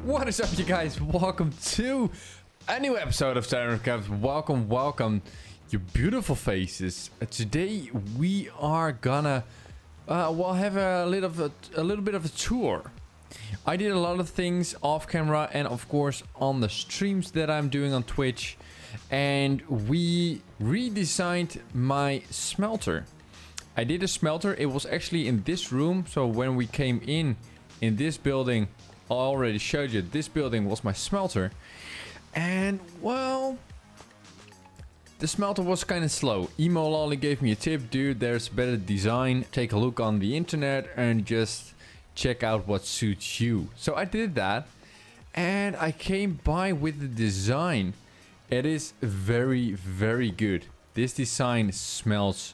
What is up, you guys? Welcome to a new episode of TarrinCraft. Welcome, you beautiful faces. Today we are gonna have a little bit of a tour. I did a lot of things off camera and of course on the streams that I'm doing on Twitch, and we redesigned my smelter. I did a smelter. It was actually in this room, so when we came in this building, I already showed you this building was my smelter. And well, the smelter was kind of slow. Emo Lolly gave me a tip, dude, there's a better design. Take a look on the internet and just check out what suits you. So I did that and I came by with the design. It is very, very good. This design smells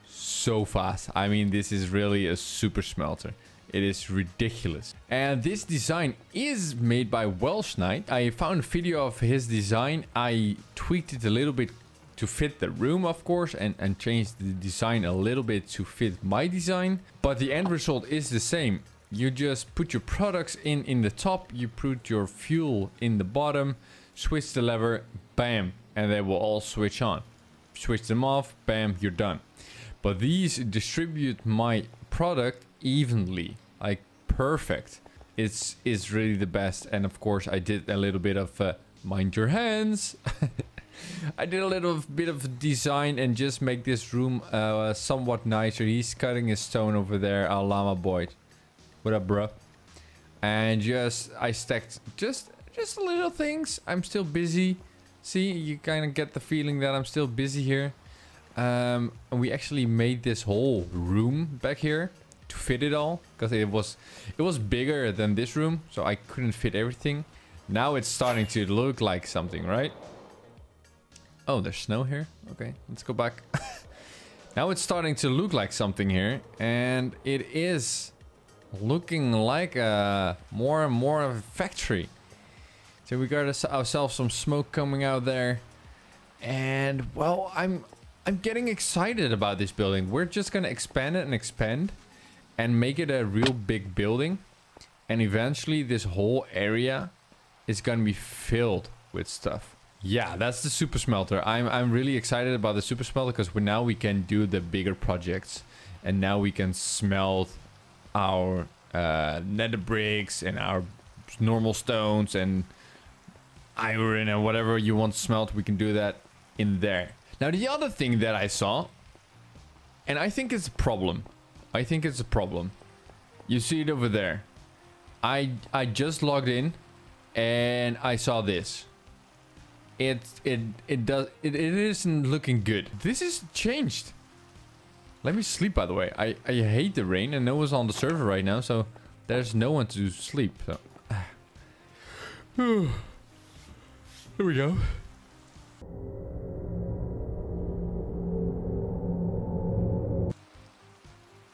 so fast. I mean, this is really a super smelter. It is ridiculous. And this design is made by Welsh Knight. I found a video of his design. I tweaked it a little bit to fit the room, of course, and changed the design a little bit to fit my design. But the end result is the same. You just put your products in the top, you put your fuel in the bottom, switch the lever, bam, and they will all switch on. Switch them off, bam, you're done. But these distribute my product evenly, like perfect. It's really the best. And of course I did a little bit of mind your hands. I did a little bit of design and just make this room somewhat nicer. He's cutting his stone over there, our llama boy. What up, bro? And I stacked just little things. I'm still busy. See, you kind of get the feeling that I'm still busy here. And we actually made this whole room back here to fit it all, because it was bigger than this room, so I couldn't fit everything. Now it's starting to look like something, right? Oh, there's snow here. Okay, let's go back. Now it's starting to look like something here, and it is looking like a more and more of a factory. So we got ourselves some smoke coming out there, and well, I'm getting excited about this building. We're just gonna expand it and make it a real big building, and eventually this whole area is gonna be filled with stuff. Yeah, that's the super smelter. I'm really excited about the super smelter because now we can do the bigger projects, and now we can smelt our nether bricks and our normal stones and iron and whatever you want to smelt. We can do that in there. Now the other thing that I saw, and I think it's a problem. You see it over there. I just logged in and I saw this. It isn't looking good. This is changed. Let me sleep, by the way. I hate the rain and no one's on the server right now, so there's no one to sleep. So here we go.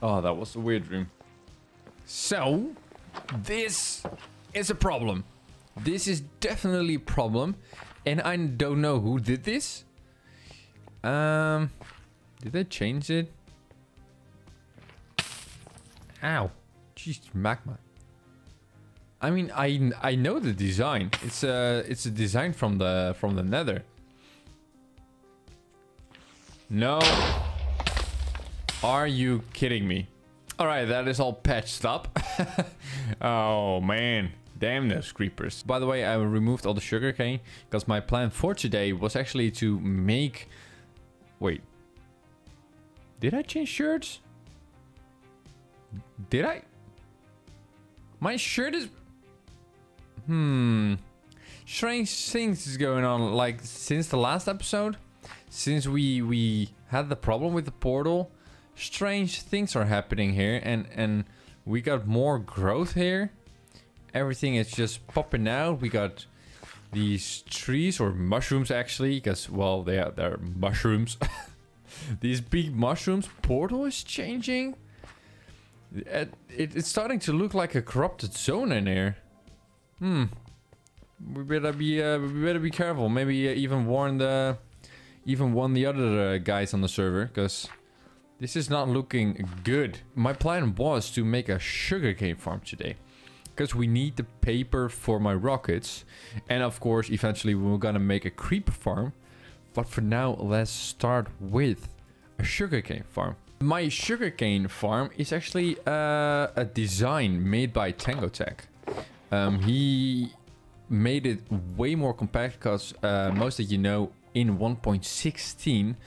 Oh, that was a weird dream. So, this is a problem. This is definitely a problem. And I don't know who did this. Did they change it? Ow. Jeez, magma. I mean, I know the design. It's a design from the Nether. No. Are you kidding me? Alright, that is all patched up. Oh man, damn those creepers. By the way, I removed all the sugarcane because my plan for today was actually to make... Wait. Did I change shirts? Did I? My shirt is... Strange things is going on, like since the last episode. Since we had the problem with the portal. Strange things are happening here, and we got more growth here. Everything is just popping out. We got these trees, or mushrooms actually, because well, they're mushrooms. These big mushrooms. Portal is changing. It's starting to look like a corrupted zone in here. We better be careful. Maybe even warn the other guys on the server, because this is not looking good. My plan was to make a sugarcane farm today. because we need the paper for my rockets. And of course, eventually we're gonna make a creeper farm. But for now, let's start with a sugarcane farm. My sugarcane farm is actually a design made by Tango Tech. He made it way more compact because most of you know in 1.16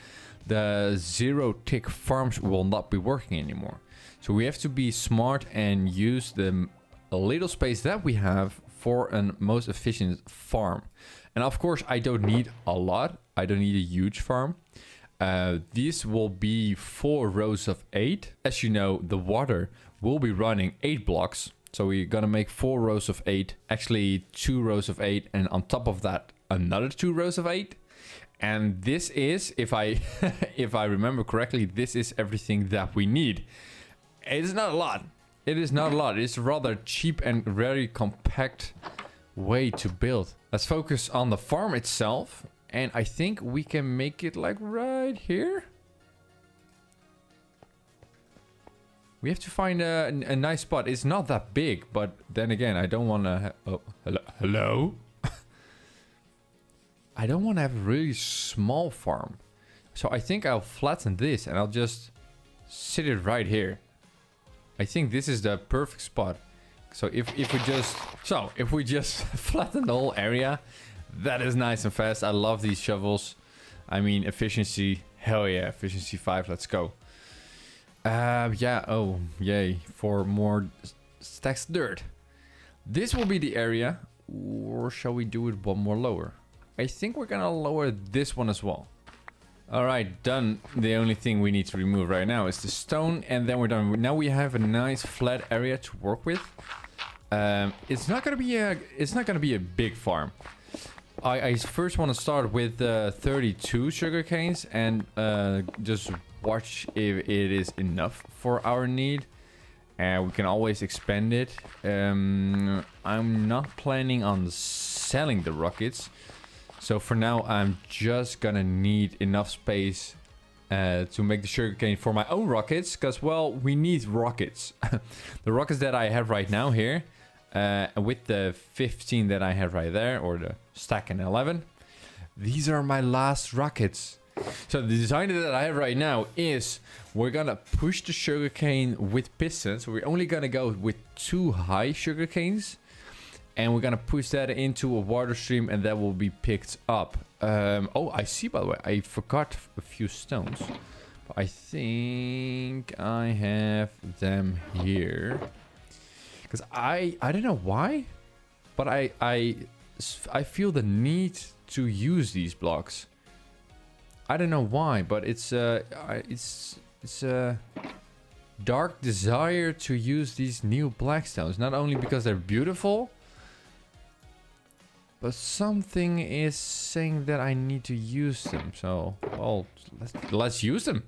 the zero tick farms will not be working anymore. So we have to be smart and use the little space that we have for a most efficient farm. And of course I don't need a lot. I don't need a huge farm. This will be 4 rows of 8. As you know, the water will be running 8 blocks. So we're gonna make 4 rows of 8. Actually 2 rows of 8, and on top of that another 2 rows of 8. And this is, if I if I remember correctly, this is everything that we need. It is not a lot. It is not a lot. It's a rather cheap and very compact way to build. Let's focus on the farm itself. And I think we can make it like right here. We have to find a nice spot. It's not that big, but then again, I don't want to... Oh, hello? I don't want to have a really small farm. So I think I'll flatten this and I'll just sit it right here. I think this is the perfect spot. So if we just flatten the whole area, that is nice and fast. I love these shovels. I mean, efficiency, hell yeah, efficiency 5, let's go. Yeah, oh, yay, for more stacks of dirt. This will be the area, or shall we do it one more lower? I think we're gonna lower this one as well. All right, done. The only thing we need to remove right now is the stone, and then we're done. Now we have a nice flat area to work with. It's not gonna be a big farm. I first want to start with 32 sugar canes and just watch if it is enough for our need. And we can always expand it. I'm not planning on selling the rockets. So for now, I'm just gonna need enough space to make the sugarcane for my own rockets. Because, well, we need rockets. The rockets that I have right now here, with the 15 that I have right there, or the stack and 11, these are my last rockets. So the design that I have right now is we're gonna push the sugarcane with pistons. So we're only gonna go with 2 high sugarcanes. And we're gonna push that into a water stream, and that will be picked up. Oh, I see, by the way, I forgot a few stones. But I think I have them here. Because I don't know why, but I feel the need to use these blocks. I don't know why, but it's a dark desire to use these new black stones. Not only because they're beautiful, but something is saying that I need to use them. So, well, let's use them.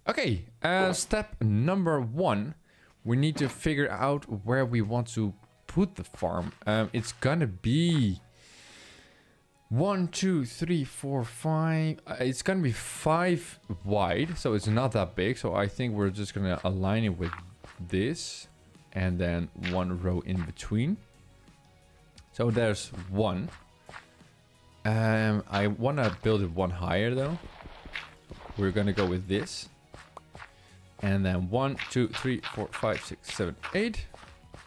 Okay, step number 1. We need to figure out where we want to put the farm. It's gonna be 1, 2, 3, 4, 5. It's gonna be 5 wide, so it's not that big. So I think we're just gonna align it with this, and then 1 row in between. So there's 1. I want to build it 1 higher though. We're gonna go with this. And then 1, 2, 3, 4, 5, 6, 7, 8.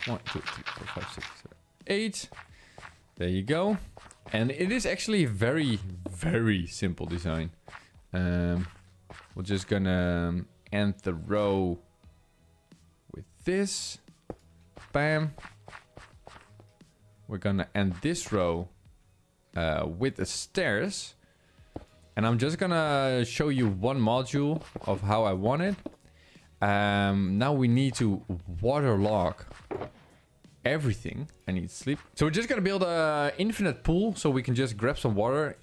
1, 2, 3, 4, 5, 6, 7, 8. There you go. And it is actually a very, very simple design. We're just gonna end the row with this. Bam. We're gonna end this row with the stairs. And I'm just gonna show you 1 module of how I want it. Now we need to waterlog everything. I need sleep. So we're just gonna build an infinite pool so we can just grab some water.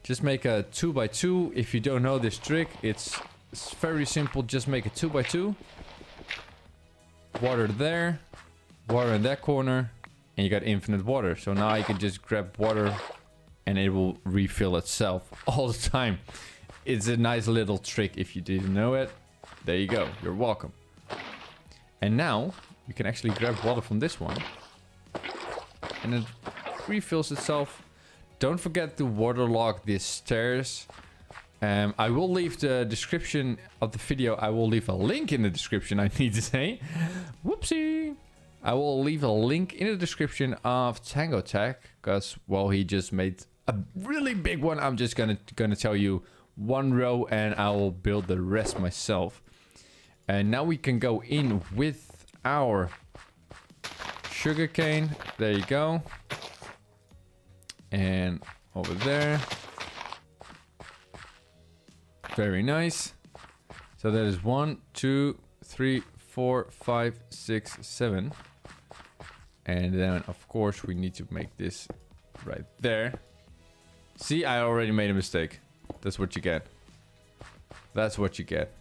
Just make a 2x2. If you don't know this trick, it's very simple. Just make a 2x2. Water there, water in that corner, and you got infinite water. So now I can just grab water and it will refill itself all the time. It's a nice little trick if you didn't know it. There you go. You're welcome. And now you can actually grab water from this one. And it refills itself. Don't forget to waterlog these stairs. I will leave the description of the video. I will leave a link in the description, I need to say. Whoopsie. I will leave a link in the description of Tango Tech. Because, well, he just made a really big one. I'm just gonna tell you one row and I will build the rest myself. And now we can go in with our sugarcane. There you go. And over there. Very nice. So that is 1, 2, 3, 4, 5, 6, 7. And then of course we need to make this right there. See, I already made a mistake. That's what you get. That's what you get.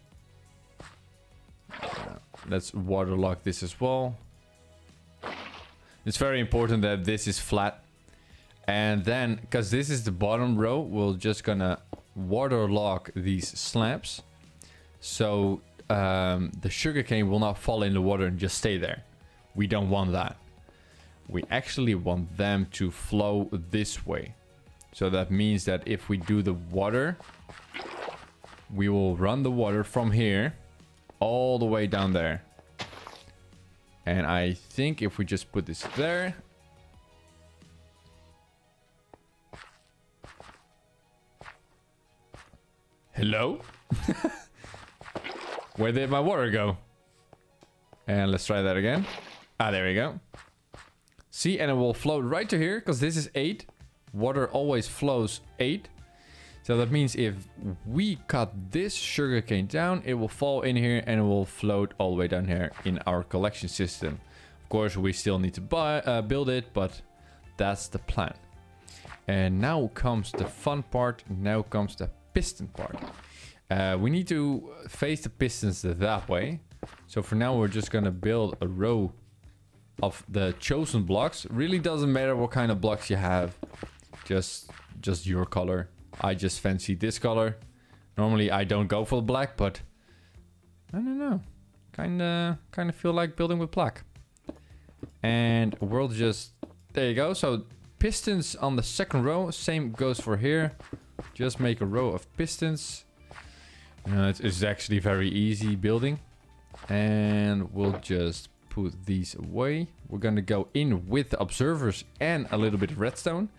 Let's waterlog this as well. It's very important that this is flat. And then, because this is the bottom row, we're just gonna waterlog these slabs. So the sugarcane will not fall in the water and just stay there. We don't want that. We actually want them to flow this way. So that means that if we do the water, we will run the water from here all the way down there. And I think if we just put this there. Hello? Where did my water go? And let's try that again. Ah, there we go. See, and it will float right to here because this is 8. Water always flows 8. So that means if we cut this sugarcane down, it will fall in here and it will float all the way down here in our collection system. Of course, we still need to build it, but that's the plan. And now comes the fun part. Now comes the piston part. We need to face the pistons that way. So for now, we're just going to build a row of the chosen blocks. Really doesn't matter what kind of blocks you have. Just your color. I just fancy this color. Normally I don't go for the black, but I don't know. Kind of feel like building with black. And we'll just, there you go. So pistons on the second row. Same goes for here. Just make a row of pistons. It's actually very easy building. And we'll just put these away. We're gonna go in with the observers and a little bit of redstone.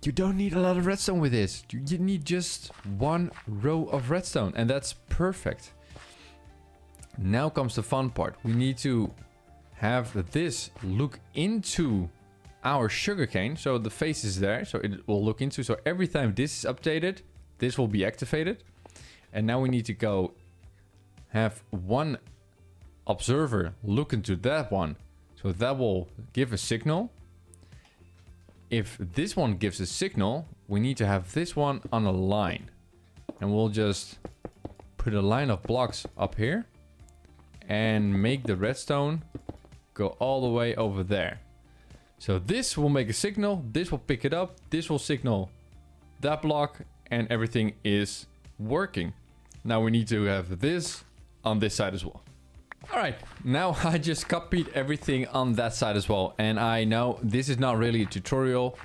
You don't need a lot of redstone with this. You need just one row of redstone and that's perfect. Now comes the fun part. We need to have this look into our sugarcane. So the face is there, so it will look into. So every time this is updated, this will be activated. And now we need to go have one observer look into that one. So that will give a signal. If this one gives a signal, we need to have this one on a line. And we'll just put a line of blocks up here. And make the redstone go all the way over there. So this will make a signal. This will pick it up. This will signal that block. And everything is working. Now we need to have this on this side as well. Alright, now I just copied everything on that side as well. And I know this is not really a tutorial,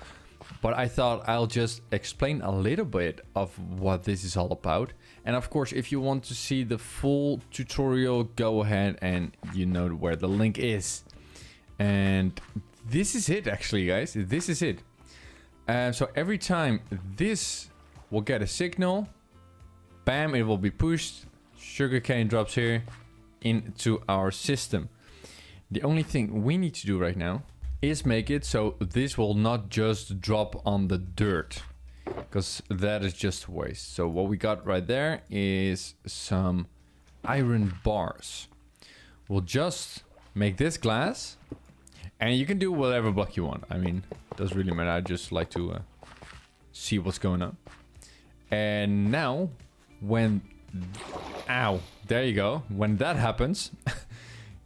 but I thought I'll just explain a little bit of what this is all about. And of course, if you want to see the full tutorial, go ahead and you know where the link is. And this is it actually, guys. This is it. So every time this will get a signal, bam, it will be pushed. Sugarcane drops here into our system. The only thing we need to do right now is make it so this will not just drop on the dirt, because that is just waste. So what we got right there is some iron bars. We'll just make this glass, and you can do whatever block you want. I mean, it doesn't really matter. I just like to see what's going on. And now when ow, there you go. When that happens,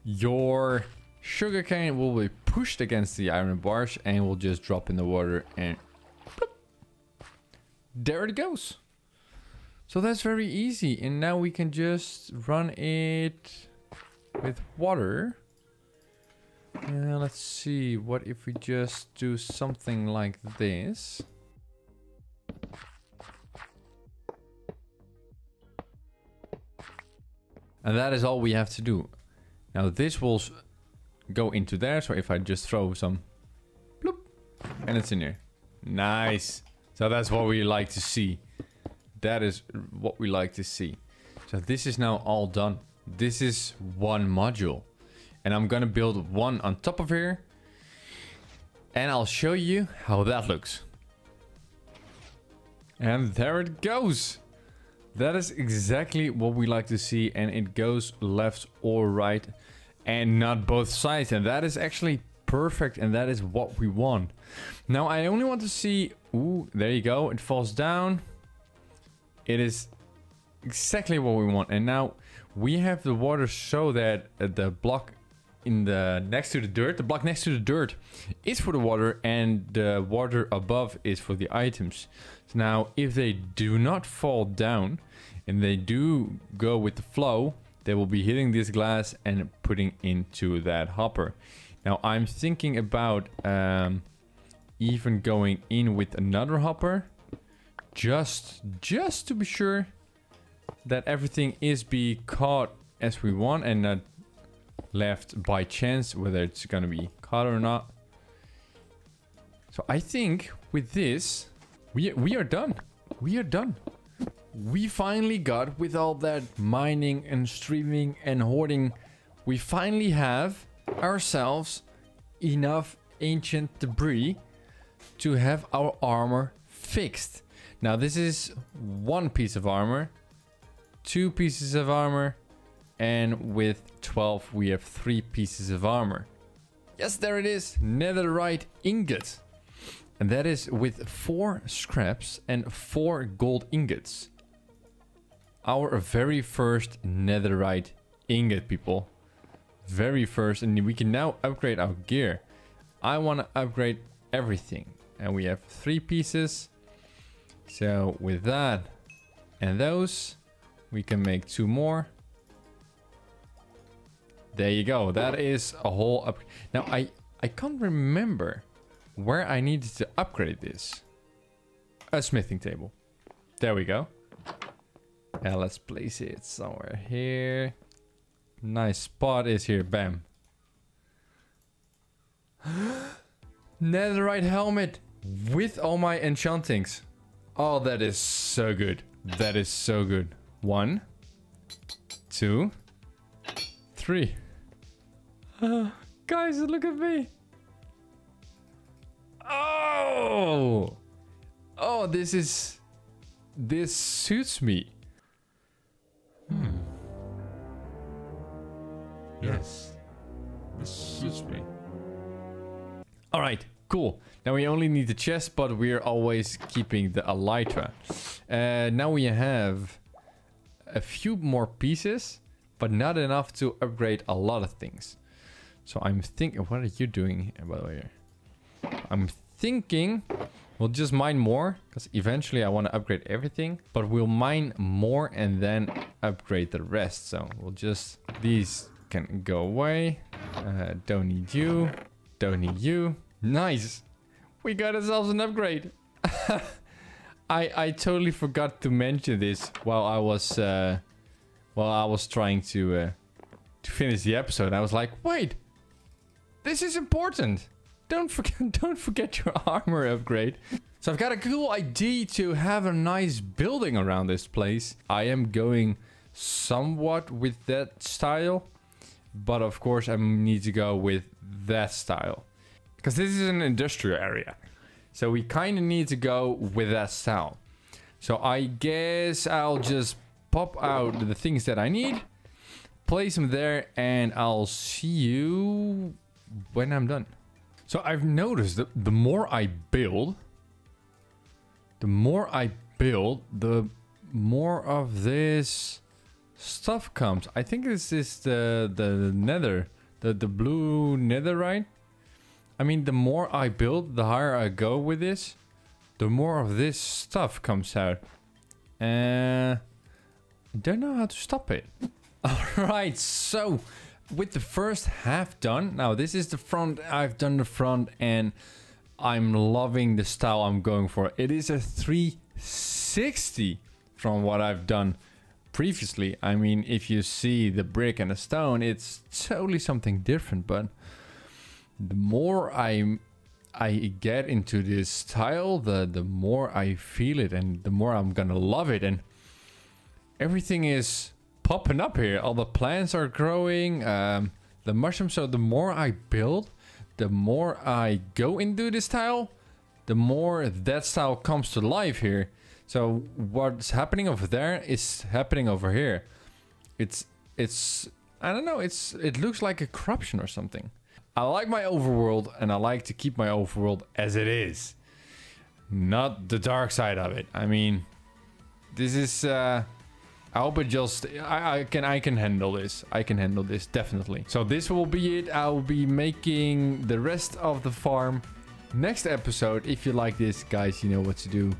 your sugarcane will be pushed against the iron bars and will just drop in the water and bloop, there it goes. So that's very easy. And now we can just run it with water. Let's see, what if we just do something like this? And that is all we have to do. Now this will go into there. So if I just throw some, bloop, and it's in here. Nice. So that's what we like to see. That is what we like to see. So this is now all done. This is one module. And I'm gonna build one on top of here. And I'll show you how that looks. And there it goes. That is exactly what we like to see. And it goes left or right. And not both sides. And that is actually perfect. And that is what we want. Now I only want to see... Ooh, there you go. It falls down. It is exactly what we want. And now we have the water so that the block in the next to the dirt, the block next to the dirt is for the water and the water above is for the items. So now if they do not fall down and they do go with the flow, they will be hitting this glass and putting into that hopper. Now I'm thinking about even going in with another hopper. Just to be sure that everything is be caught as we want and not left by chance, whether it's gonna be caught or not. So I think with this, we are done. We are done. We finally got, with all that mining and streaming and hoarding, we finally have ourselves enough ancient debris to have our armor fixed. Now this is one piece of armor, 2 pieces of armor, and with 12 we have 3 pieces of armor. Yes, there it is, netherite ingot. And that is with 4 scraps and 4 gold ingots. Our very first netherite ingot, people. Very first, and we can now upgrade our gear. I want to upgrade everything. And we have 3 pieces. So with that and those, we can make 2 more. There you go. That is a whole up. Now I can't remember where I needed to upgrade this. A smithing table. There we go. Now let's place it somewhere here. Nice spot is here. Bam. Netherite helmet with all my enchantings. Oh, that is so good. That is so good. 1, 2, 3. Guys, look at me. Oh! Oh, this suits me. Yes. This suits me. Alright, cool. Now we only need the chest, but we're always keeping the elytra. Now we have a few more pieces, but not enough to upgrade a lot of things. So I'm thinking, what are you doing, by the way? I'm thinking we'll just mine more, because eventually I want to upgrade everything, but we'll mine more and then upgrade the rest. So we'll just, these can go away. Don't need you. Don't need you. Nice. We got ourselves an upgrade. I totally forgot to mention this while I was trying to finish the episode. I was like, wait, this is important. Don't forget your armor upgrade. So I've got a cool idea to have a nice building around this place. I am going somewhat with that style, but of course I need to go with that style, because this is an industrial area. So we kind of need to go with that style. So I guess I'll just pop out the things that I need, place them there, and I'll see you when I'm done. So I've noticed that the more I build, the more of this stuff comes. I think this is the nether, the blue netherite. I mean, the more I build, the higher I go with this. the more of this stuff comes out. I don't know how to stop it. Alright, so with the first half done, now this is the front. I've done the front and I'm loving the style I'm going for. It is a 360 from what I've done previously. I mean, if you see the brick and the stone, it's totally something different, but the more I get into this style, the more I feel it and the more I'm gonna love it. And everything is popping up here. All the plants are growing, the mushrooms. So the more I build, the more I go into this style, the more that style comes to life here. So what's happening over there is happening over here. It's I don't know, it looks like a corruption or something. I like my overworld and I like to keep my overworld as it is, not the dark side of it. I mean, this is I hope it just I can handle this. I can handle this definitely. So this will be it. I'll be making the rest of the farm next episode. If you like this, guys, you know what to do.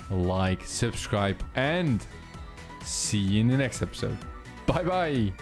Like, subscribe, and see you in the next episode. Bye bye.